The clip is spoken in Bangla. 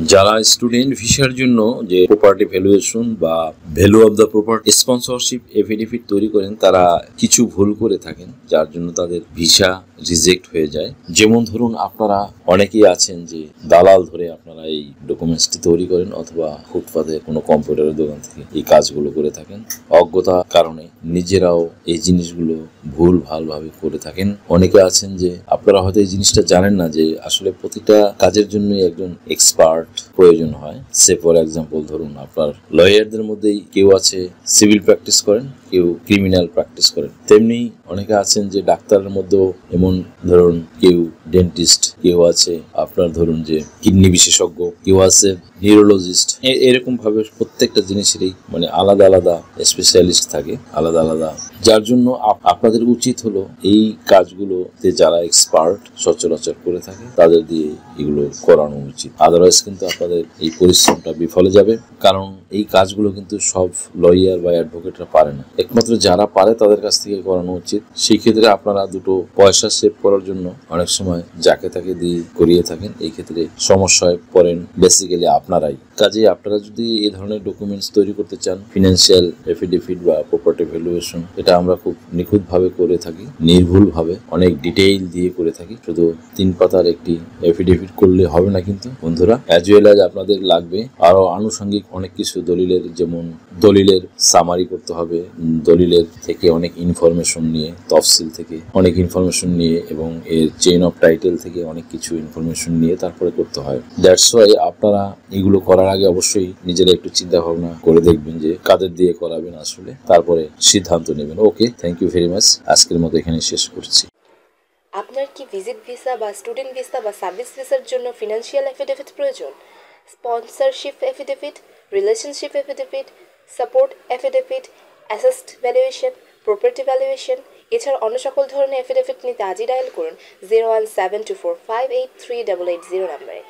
যারা স্টুডেন্ট ভিসার জন্য যে প্রপার্টি ভ্যালুয়েশন বা value of the property sponsorship affidavit তৈরি করেন তারা কিছু ভুল করে থাকেন, যার জন্য তাদের ভিসা রিজেক্ট হয়ে যায়। যেমন ধরুন, আপনারা অনেকেই আছেন যে দালাল ধরে আপনারা এই ডকুমেন্টসটি তৈরি করেন অথবা ফুটপাতে কোনো কম্পিউটারের দোকান থেকে এই কাজগুলো করে থাকেন। অজ্ঞতার কারণে নিজেরাও এই জিনিসগুলো ভুল ভালভাবে করে থাকেন। অনেকে আছেন যে আপনারা হয়তো এই জিনিসটা জানেন না যে আসলে প্রতিটা কাজের জন্যই একজন এক্সপার্ট প্রয়োজন হয়। সে ফর এক্সাম্পল ধরুন, আপনার লয়ারদের মধ্যেই কেউ আছে সিভিল প্র্যাকটিস করেন, কেউ ক্রিমিনাল প্র্যাকটিস করেন। তেমনি অনেকে আছেন যে ডাক্তারের মধ্যেও এমন ধরুন কেউ ডেন্টিস্ট, কেউ আছে আপনার ধরুন যে কিডনি বিশেষজ্ঞ, কেউ আছে নিউরোলজিস্ট। এরকম ভাবে প্রত্যেকটা জিনিসেরই মানে আলাদা আলাদা স্পেশালিস্ট থাকে, আলাদা আলাদা। যার জন্য আপনাদের উচিত হলো এই কাজগুলোতে যারা এক্সপার্ট সচরাচর করে থাকে তাদের দিয়ে এগুলো করানো উচিত। আদারওয়াইজ কিন্তু আপনাদের এই পরিশ্রমটা বিফলে যাবে, কারণ এই কাজগুলো কিন্তু সব লয়ার বা অ্যাডভোকেটরা পারে না। একমাত্র যারা পারে তাদের কাছ থেকে করানো উচিত। সেই ক্ষেত্রে আপনারা দুটো পয়সা সেভ করার জন্য অনেক সময় যাকে তাকে দিয়ে করিয়ে থাকেন। এই ক্ষেত্রে সমস্যায় পড়েন বেসিক্যালি আপনারাই। কাজে আপনারা যদি এই ধরনের ডকুমেন্টস তৈরি করতে চান, ফিনান্সিয়াল এফিডেভিট বা প্রপার্টি ভ্যালুয়েশন, এটা আমরা খুব নিখুঁতভাবে করে থাকি, নির্ভুলভাবে অনেক ডিটেইল দিয়ে করে থাকি। শুধু 3 পাতার একটি এফিডেভিট করলে হবে না কিন্তু বন্ধুরা, অ্যাজ ওয়েল অ্যাজ আপনাদের লাগবে আরো আনুষঙ্গিক অনেক কিছু দলিলের, যেমন দলিলের সামারি করতে হবে, দলিলের থেকে অনেক ইনফরমেশন নিয়ে, তফসিল থেকে অনেক ইনফরমেশন নিয়ে এবং এর চেইন অফ টাইটেল থেকে অনেক কিছু ইনফরমেশন নিয়ে তারপরে করতে হয়। দ্যাটস ওয়াই আপনারা এগুলো করার আগে অবশ্যই নিজেরা একটু চিন্তা ভাবনা করে দেখবেন যে কাদের দিয়ে করাবেন, আসলে তারপরে সিদ্ধান্ত নেবেন। ওকে, থ্যাংক ইউ ভেরি মাচ। আজকের মতো এখানে শেষ করছি। আপনার কি ভিজিট ভিসা বা স্টুডেন্ট ভিসা বা সার্ভিস ভিসার জন্য ফিনান্সিয়াল এফিডেভিট প্রয়োজন? Sponsorship affidavit, relationship affidavit, support affidavit, asset valuation, property valuation এছাড়া অন্য সকল ধরনের এফিডেভিট নিতে আজই ডায়াল করুন 01724583880 নম্বরে।